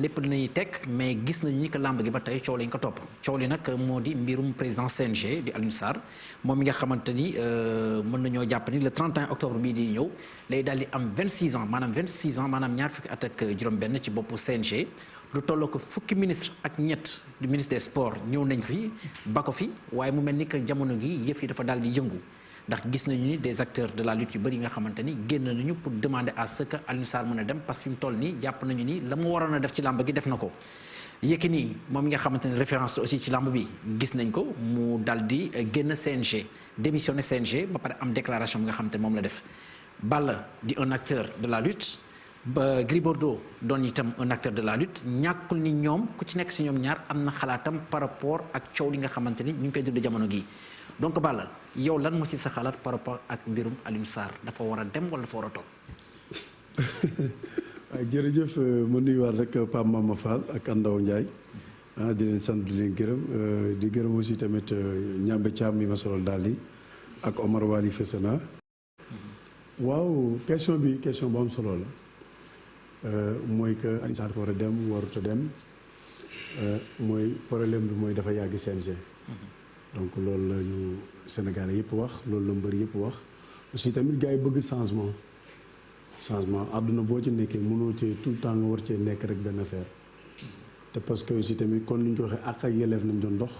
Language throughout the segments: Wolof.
lépp dinañuy teg mais gis nañu ni que làmb gi ba tey coow lañ ko topp coow li nag moo di mbirum président CNG di Alioune Sarr moom mi nga xamante ni mën nañoo jàpp ni le 31 octobre bii di ñëw lay daal di am 26 ans maanaam ñaar fukki at ak juróom-benn ci boppu CNG lu tolloo ko fukki ministre ak ñett du ministre des sports ñëw nañ fi ba ko fi waaye mu mel ni que jamono gi yëf yi dafa daal di yëngu. ndax gis nañu ni des acteurs de la lutte yu bëri yi nga xamante ni génn nañu pour demander à ce que Alioune Sarr mën a dem parce que fi mu toll nii jàpp nañu ni la mu waroon a def ci làmb gi def na ko Yékini moom mi nga xamante ni référence aussi ci làmb bi gis nañ ko mu dal di génn CNG démissionné CNG ba pare am déclaration bi nga xamante ni moom la def Balla di un acteur de la lutte ba Gris Bordeaux doon itam un acteur de la lutte ñàkkul ni ñoom ku ci nekk si ñoom ñaar am na xalaatam par rapport ak coow li nga xamante ni ñu ngi koy dund jamono gi donc Balla yow lan moo ci sa xalaat par rapport ak mbirum Alioune Sarr dafa war a dem wala dafa war a toog. waaw jërëjëf ma nuyuwaat rek Pape Mama Fall ak Andaw Ndiaye di leen sant di leen gërëm di gërëm aussi tamit Ñambe Thiam mi ma solal daal di ak Omar Wali Fessana. waaw question bi question bu am solo la mooy que Alioune Sarr dafa war a dem warut a dem mooy problème bi mooy dafa yàgg CNG. donc loolu la ñu Sénégalais yëpp wax loolu la mbër yëpp wax aussi tamit gars yi bëgg changement àdduna boo ci nekkee mënoo ci tout le temps nga war cee nekk rek benn affaire te parce que aussi tamit kon ni ñu ko waxee àq ak yelleef nañ doon dox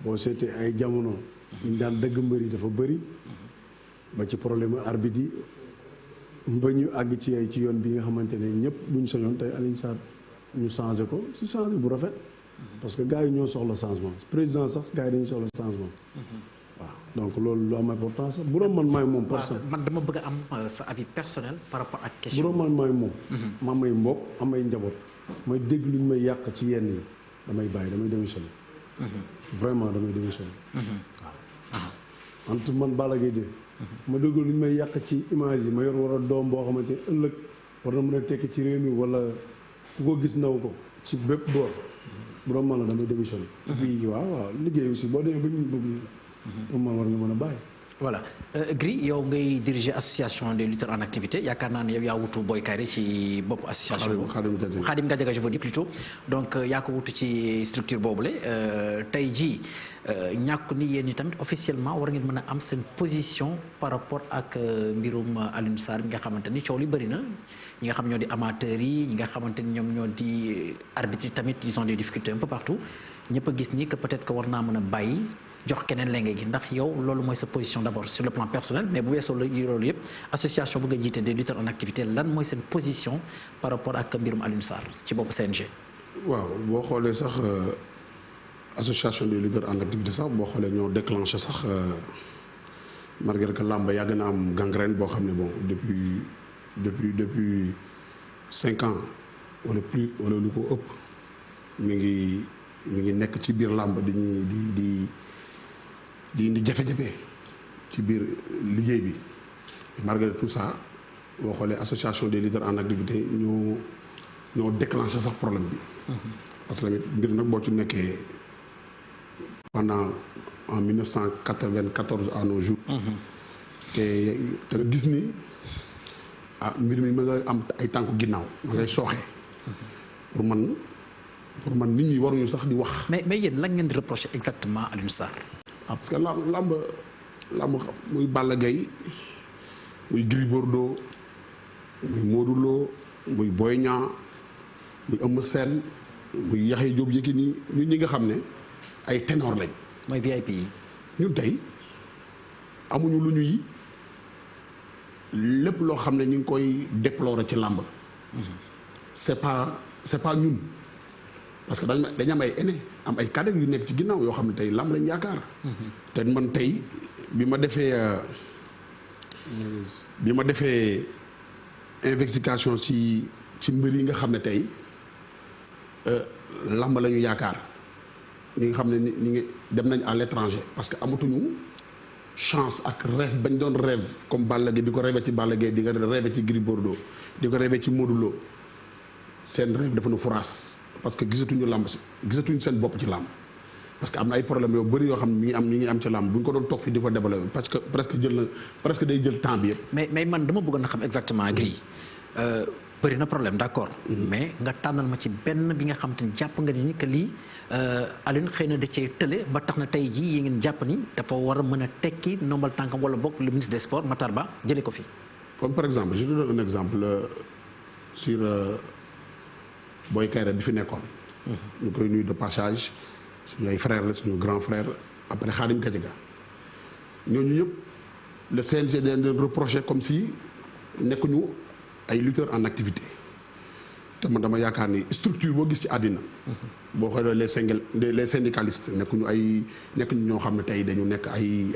boo seetee ay jamono ñu daan dëgg mbër yi dafa bëri ba ci problème arbitre yi ba ñu àgg ci yoon bi nga xamante ne ñëpp buñ soñoon tey Alioune Sarr ñu changé ko ci changé bu rafet parce que gars yi ñoo soxla changement président sax gars yi dañu soxla changement. waaw donc loolu lu am importance bu doon man maay moom. man dama bëgg a am sa avis personnel par rapport ak question. bu doon man maay moom. ma may mbokk amay njaboot. may dégg lu ñu may yàq ci yenn yi damay bàyyi damay démissionné. vraiment damay démissionné. waaw en tout man Balla Gaye de. ma dégg lu ñu may yàq ci image yi ma yor war a doom boo xamante ne ëllëg war na mën a tekki ci réew mi wala ku ko gis naw ko ci bépp boor. bu doon mën la damay démissionné. puis waaw liggéey aussi boo demee ba ñu bëgg pour ma war nga mën a bàyyi. voilà Gris yow ngay diriger association des lutteurs en activité yaakaar naa ne yow yaa wutu Boy Kayré ci bopp association boobu. Khadim Gadiaga je veux dire plutôt donc yaa ko wutu ci structure boobule tey jii ñàkk ni yéen tamit officiellement war ngeen mën a am seen position par rapport ak mbirum Alioune Sarr bi nga xamante ni coow li bëri na. ñi nga xam ñoo di amateurs yi ñi nga xamante ni ñoom ñoo di arbitres yi tamit ils ont des difficultés un peu partout ñëpp a gis ni que peut-être que war naa mën a bàyyi jox keneen lenge gi ndax yow loolu mooy sa position d'abord sur le plan personnel mais bu weesoo loolu yëpp association bu nga jiite des lutteurs en activité lan mooy seen position par rapport ak mbirum Alioune Sarr ci bopp CNG. waaw boo xoolee sax association des lutteurs en activité sax boo xoolee ñoo déclenché sax malgré que làmb yàgg na am gangrène boo xam ne bon depuis 5 ans wala plus wala lu ko ëpp mi ngi nekk ci biir làmb di indi jafe-jafe ci biir liggéey bi malgré tout ça boo xoolee association des leaders en activité ñoo déclenché sax problème bi. parce que tamit mbir nag boo ci nekkee pendant en 1994 à nos jours. te nga gis ni. mbir mi ma nga am ay tànku ginnaaw ma ngay sooxee pour man nit ñi waruñu sax di wax. mais yéen lan ngeen di reprocher exactement Alioune Sarr. parce que làmb muy Balla Gaye muy Gris Bordeaux muy Modou Lo muy Boy Niang muy Eumeu Sène muy Yaxya Diop Yékini ñun ñi nga xam ne ay ténor lañ. mooy VIP yi. ñun tey amuñu lu ñuy. lépp loo xam ne ñu ngi koy déplorer ci làmb c'est pas ñun parce que dañ am ay aîné am ay cadre yu nekk ci ginnaaw yoo xam ne tey làmb lañ yaakaar. te man tey bi ma defee investigation ci mbir yi nga xam ne tey làmb la ñu yaakaar ñi nga xam ne ñu ngi dem nañ à l'étranger parce que amatuñu chance ak rêve bañ doon rêve comme Balla Gaye di ko rêvé ci Balla Gaye di ko rêvé ci Gris Bordeaux di ko rêvé ci Modou Lo seen rêve dafa nu furaas parce que gisatuñu seen bopp ci làmb parce que am na ay problème yoo bëri yoo xam ne mi ngi am ci làmb bu ñu ko doon toog fii di fa développé parce que presque day jël temps bi yëpp. mais man dama bëggoon a xam exactement Gris bëri na problème d'accord. mais nga tànnal ma ci benn bi nga xam te ni jàpp nga ni que lii Alioune xëy na da cee tële ba tax na tey jii yi ngeen jàpp ni dafa war a mën a tekki ndombal tànkam wala bokk le ministre des sports Matar Ba jëlee ko fi. comme par exemple je te donne un exemple sur Boy Kayra bi fi nekkoon. ñu koy nuyu de passage suñu ay frères la suñu grand frère après Khadim Gadiaga ñooñu ñëpp le CNG dañ leen reproché comme si nekkuñu ay lutteurs en activité te man dama yaakaar ni structure boo gis ci àddina. boo xoolee les syndicalistes nekkuñu ñoo xam ne tey dañu nekk ay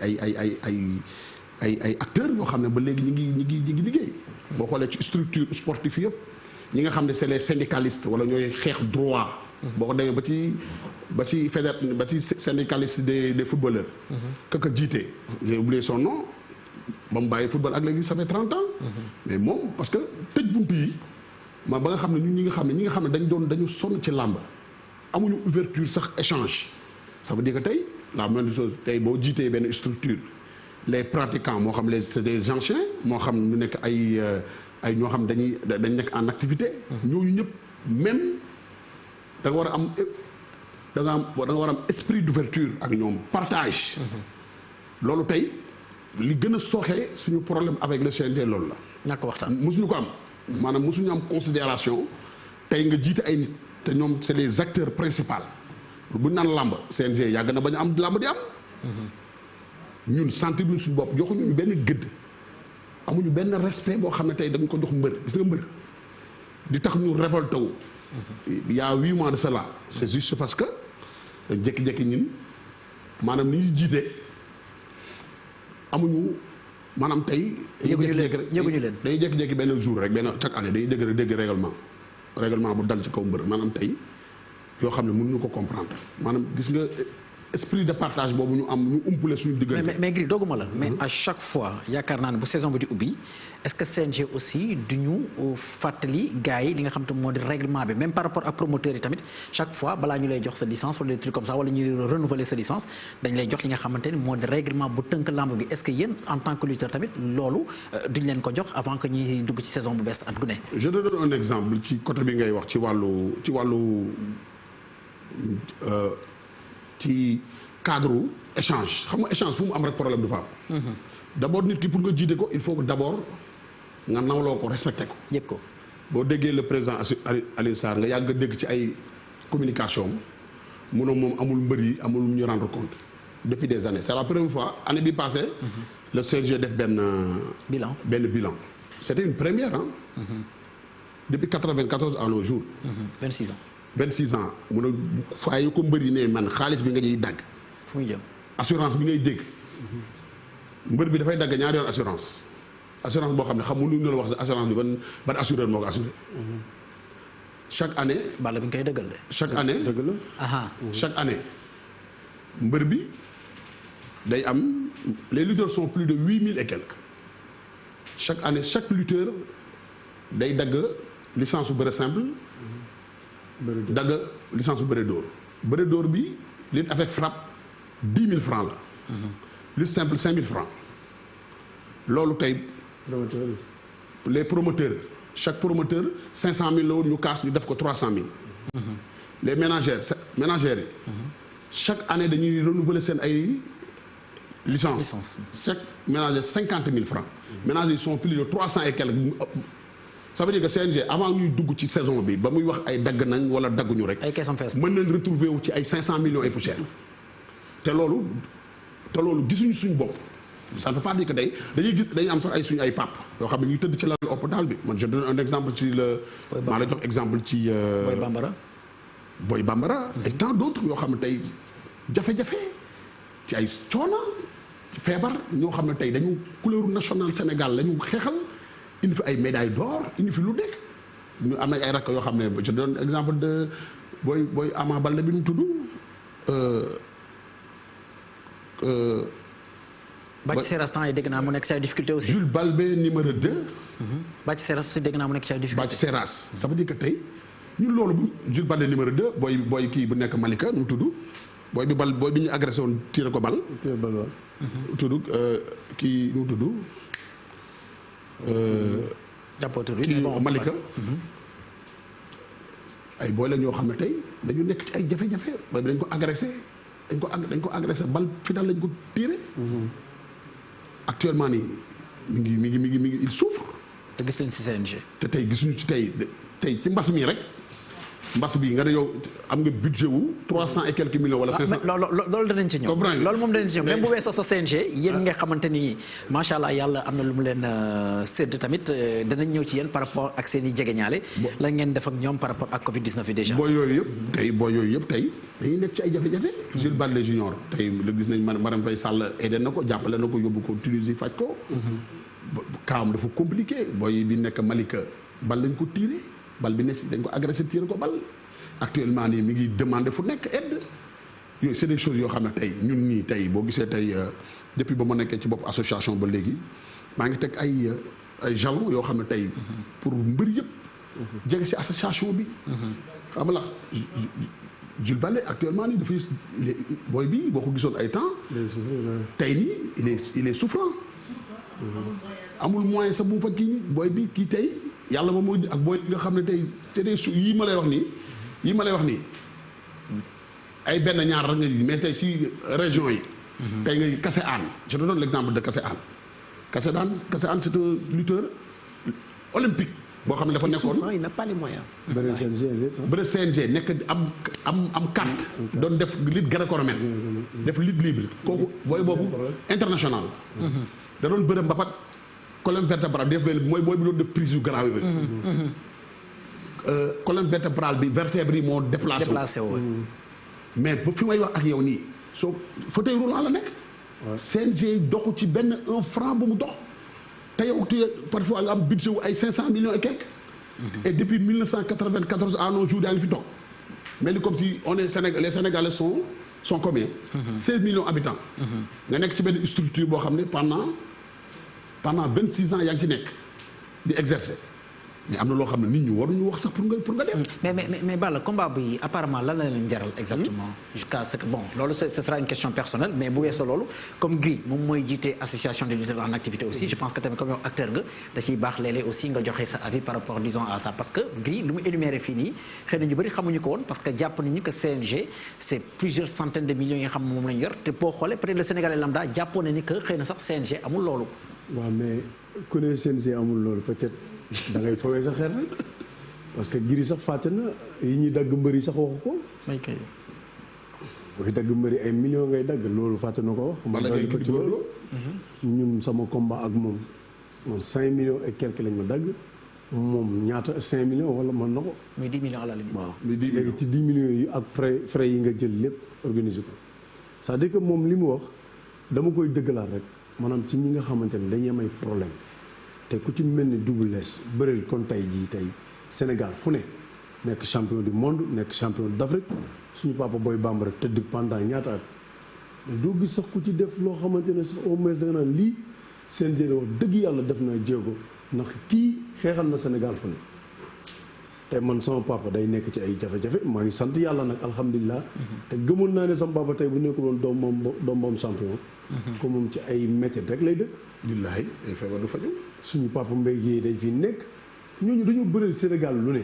acteurs yoo xam ne ba léegi ñu ngi liggéey. boo xoolee ci structure sportive yëpp ñi nga xam ne c'est les syndicalistes wala ñooy xeex droit. boo ko demee ba ci syndicaliste des footballeurs. kaka jiite j'ai oublié son nom ba mu bàyyi football ak léegi ça fait 30 ans. mais moom parce que tëj buntu yi ba nga xam ne ñi nga xam ne dañu sonn ci làmb amuñu ouverture sax échange ça veut dire que tey la même chose tey boo jiitee benn structure les pratiquants moo xam c'est des anciens moo xam ñu nekk ay ñoo xam dañ nekk en activité. ñooñu ñëpp même da nga war a am esprit d'ouverture ak ñoom partage. loolu tey li gën a sooxee suñu problème avec le CNG loolu la. ñàkk waxtaan mosuñu ko am. maanaam mosuñu am considération tey nga jiite ay nit te ñoom c'est les acteurs principaux bu ñu naan làmb CNG yàgg na bañ a am làmb di am. ñun sentir luñ suñu bopp joxuñu benn gëdd amuñu benn respect boo xam ne tey dañ ko jox mbër gis nga mbër di tax ñu révolté wu. il y a 8 mois de cela c'est juste parce que dañ jékki-jékki ñun maanaam ni ñuy jiite amuñu maanaam tey. yëguñu leen dañuy jékki-jékki benn jour rek benn chaque année dañuy dégg règlement bu dal ci kaw mbër maanaam tey yoo xam ne mënuñu ko comprendre maanaam gis nga esprit de partage boobu ñu am ñu umpule suñu diggante. mais Gris dogguma la mais à chaque fois yaakaar naa ne bu saison bi di ubbi est-ce que CNG aussi du ñu fàttali gars yi li nga xam te moo di règlement bi même par rapport ak promoteurs yi tamit chaque fois balaa ñu lay jox sa licence wala des trucs comme ça wala ñuy renouveler sa licence dañ lay jox li nga xamante ni moo di règlement bu tënk lamb bi est-ce que yéen en tant que lutteur tamit loolu duñ leen ko jox avant que ñuy dugg ci saison bu bees at gu ne. je te donne un exemple ci côté bi ngay wax ci wàllu ci cadre échange xam nga échange fu mu am rek problème du fa am. d'abord nit ki pour nga jiite ko il faut que d'abord nga nawloo ko respecté ko. yëg ko boo déggee le président Alioune Sarr nga yàgg dégg ci ay communication mu ne moom amul mbër yi amul ñu rendre compte depuis des années c'est la première fois année bi passée. le CNG def benn bilan. c'était une première depuis 94 à nos jours. 26 ans mu ne faaye ko mbër yi ne man xaalis bi nga ñuy dagg. fu muy jëm assurance bi ngay dégg. mbër bi dafay dagg ñaari yoon assurance boo xam ne xam mënuñu la wax assurance bi ban assureur moo ko assuré. chaque année. bala bi nga koy dëggal de. chaque année dëgg la. chaque année mbër bi day am les lutteurs sont plus de 8000 et quelques chaque année chaque lutteur day dagg licence su bëre simple. dagg licence bu bëre dóor bi lutte avec frappe 10 000 francs la. lutte simple 5 000 francs loolu tey. les promoteurs chaque promoteur 500 000 la woon ñu kaas ñu def ko 300 000. les ménagères yi. chaque année dañuy renouveler seen ay licence chaque ménagère 50 000 francs. ménagères yi sont plus de 300 et quelques. ça veut dire que CNG avant ñuy dugg ci saison bi ba muy wax ay dagg nañ wala dagguñu rek. ay keesam fees mën nañ retrouver wu ci ay 500 millions et poussière. te loolu gisuñu suñu bopp. ça ne veut pas dire que dañuy am sax suñu ay pap yoo xam ne ñuy tëdd ci lal hôpital bi man je donne un exemple ci maa la jox exemple ci. Boy Bambara. et tant d'autres yoo xam ne tey jafe-jafe ci ay coono ci feebar ñoo xam ne tey dañu couleur nationale Sénégal la ñu xeexal. indi fi ay médaille d'or indi fi lu nekk ñu am nañ ay rakk yoo xam ne je donne exemple de booy Ama Baldé bi mu tudd. Bathie Seras temps yi dégg naa mu nekk ci ay difficulté aussi. Jules Balbé numéro 2. Bathie Seras aussi dégg naa mu nekk ci ay difficulté. Bathie Seras ça veut dire que tey ñun loolu bu Jules Balbé numéro 2 booy kii bu nekk Malika nu mu tudd booy bi ñu agressé woon tiré ko bal. tudd kii nu mu tudd. kii Malika ay booy la ñoo xam ne tey dañu nekk ci ay jafe-jafe booy bi dañ ko agressé bal final lañ ko tiré actuellement nii mi ngi il souffre. te gis leen ci CNG. te tey gisuñu ci tey ci mbas mi rek mbas bi nga ne yow am nga budget wu 300 et quelques millions wala 500. loolu danañ ci ñëw. loolu moom danañ ci ñëw même bu weesoo sa CNG yéen nga xamante ni macha allah yàlla am na lu mu leen sédd tamit danañ ñëw ci yéen par rapport ak seen i jegeñaale. la ngeen def ak ñoom par rapport ak Covid 19 bi déjà. booy yooyu yëpp tey dañuy nekk ci ay jafe-jafe. Jules Baldé Junior tey gis nañ Marème Faye Sall aidé na ko jàppale na ko yóbbu ko Tunisie faj ko. kaam dafa compliqué booy bi nekk Malika bal lañ ko tiré. bal bi ne si dañ ko agressé tiré ko bal actuellement nii mi ngi demandé fu nekk aide yooyu c'est des choses yoo xam ne tey ñun nii tey boo gisee tey depuis ba ma nekkee ci bopp association ba léegi maa ngi teg ay jalons yoo xam ne tey pour mbër yëpp jege si association bi xam nga la Jules Baldé actuellement nii dafay booy bi boo ko gisoon ay temps tey nii il est souffrant amul moyen sax bu mu fa kii booy bi kii tey yàlla moom mooy ak booy nga xam ne tey c'est des yii ma lay wax nii ay benn ñaar rek nga ji mais tey ci région yi. tey nga Kassé Anne je te donne l'exemple de Kassé Anne. Kassé Anne c'est un lutteur olympique boo xam ne dafa nekkoon. il n'a pas les moyens. bëre CNG nekk am carte. doon def lutte gréco-romaine def lutte libre kooku booy boobu international. da doon bëre mbapat. colonne vertébrale def benn mooy booy bi doon def prise yu garaaw yi. colonne vertébrale bi vertèbre yi moo déplacé wu. mais ba fi may wax ak yow nii soo fauteuil roulant la nekk. CNG doxu ci benn 1 franc bu mu dox. te yow parfois nga am budget wu ay 500 millions et quelques. et depuis 1994 à nos jours yaa ngi fi toog. mais li comme si on est les Sénégalais sont combien. 16 millions habitants. nga nekk ci benn structure boo xam ne pendant 26 ans yaa ngi ci nekk di exercer mais am na loo xam ne nit ñi waruñu wax sax pour nga dem. mais Balla combat bi apparemment lan la leen jaral exactement. jusqu'à ce que bon loolu ce sera une question personnelle mais bu weesoo loolu comme Gris moom mooy jiite association des lutteurs en activité aussi je pense que tamit comme yow acteur nga da ciy baax léeg-léeg aussi nga joxe sa avis par rapport disons à ça parce que Gris lu mu énuméré fii nii xëy na ñu bëri xamuñu ko woon parce que jàpp nañu que CNG c'est plusieurs centaines de millions yi nga xam moom lañu yor te boo xoolee peut-être le Sénégalais lambda jàppoon na ni que xëy na sax CNG amul loolu. waaw mais ku ne CNG amul loolu peut-être da ngay fawee sa xel rek parce que Gris sax fàtte na yi ñuy dagg mbër yi sax waxu ko. ok. booy dagg mbër yi ay millions ngay dagg loolu fàtte na ko wax. man la ko ci loolu. ñun sama combat ak moom 5 millions et quelques lañ ma dagg moom ñaata 5 millions wala mën na ko. muy 10 millions à la limite. waaw muy 10 millions léegi ci 10 millions yi ak frais yi nga jël lépp organiser ko c'est-à-dire que moom li mu wax dama koy dëggalaat rek. maanaam ci ñi nga xamante ne dañuy am ay problème te ku ci mel ni Double Less bëreel kon tey jii tey Sénégal fu ne nekk champion du monde nekk champion d'Afrique suñu papa Boy Bambara tëdd pendant ñaata at mais doo gis sax ku ci def loo xamante ne sax au moins da nga naan lii CNG wax dëgg yàlla def na jéego ndax kii xeexal na Sénégal fu ne te man sama papa day nekk ci ay jafe-jafe maa ngi sant yàlla nag alhamdulilah te gëmoon naa ne sama papa tey bu nekkuloon doom champion comme moom ci ay métier rek lay dëkk. billaahi ay feebar du faju suñu papa Mbaye Guèye dañ fi nekk ñooñu dañoo bëreel Sénégal lu ne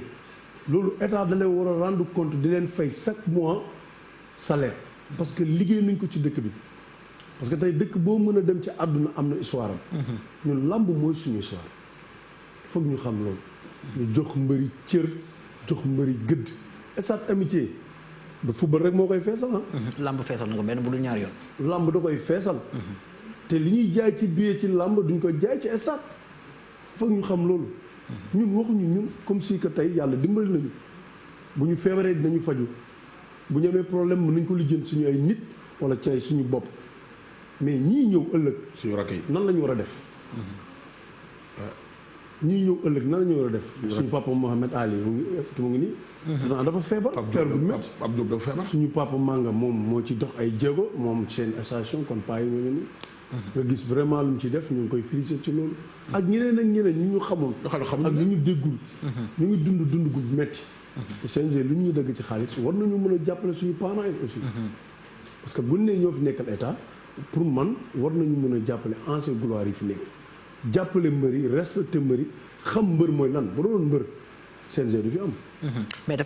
loolu état da leen war a rendre compte di leen fay chaque mois salaire parce que liggéey nañ ko ci dëkk bi parce que tey dëkk boo mën a dem ci àdduna am na histoire am. ñun làmb mooy suñu histoire foog ñu xam loolu. ñu jox mbëri cër jox mbëri gëdd stade amitié. du football rek moo koy feesal ah. lamb feesal na ko benn bu dul ñaar yoon. lamb da koy feesal. te li ñuy jaay ci billet ci lamb duñ ko jaay ci stade foog ñu xam loolu. ñun waxuñu ñun comme si que tey yàlla dimbali nañu bu ñu feebaree dinañu faju bu ñu amee problème mën nañ ko lijjanti suñu ay nit wala ci ay suñu bopp mais ñii ñëw ëllëg. suñu rakk yi nan la ñu war a def. ñii ñëw ëllëg nan la ñu war a def. suñu papa Mohamed Ali mu ngi nii. pourtant dafa feebar. feebar bu métti Pape Diop dafa feebar. suñu papa Manga moom moo ci dox ay jéego moom seen station kon paa yi mu ngi nii. nga gis vraiment lu mu ci def ñu ngi koy féliciter ci loolu. ak ñeneen ak ñeneen ñu ñu xamul. ak ñu ñu déggul. ñu ngi dund gu métti. te CNG lu ñu dëgg ci xaalis war nañu mën a jàppale suñu parents yi aussi. parce que buñ ne ñoo fi nekkal état pour man war nañu mën a jàppale ancien gloire yi fi nekk. jàppale mbër yi respecté mbër yi xam mbër mooy lan bu doon mbër CNG du fi am. mais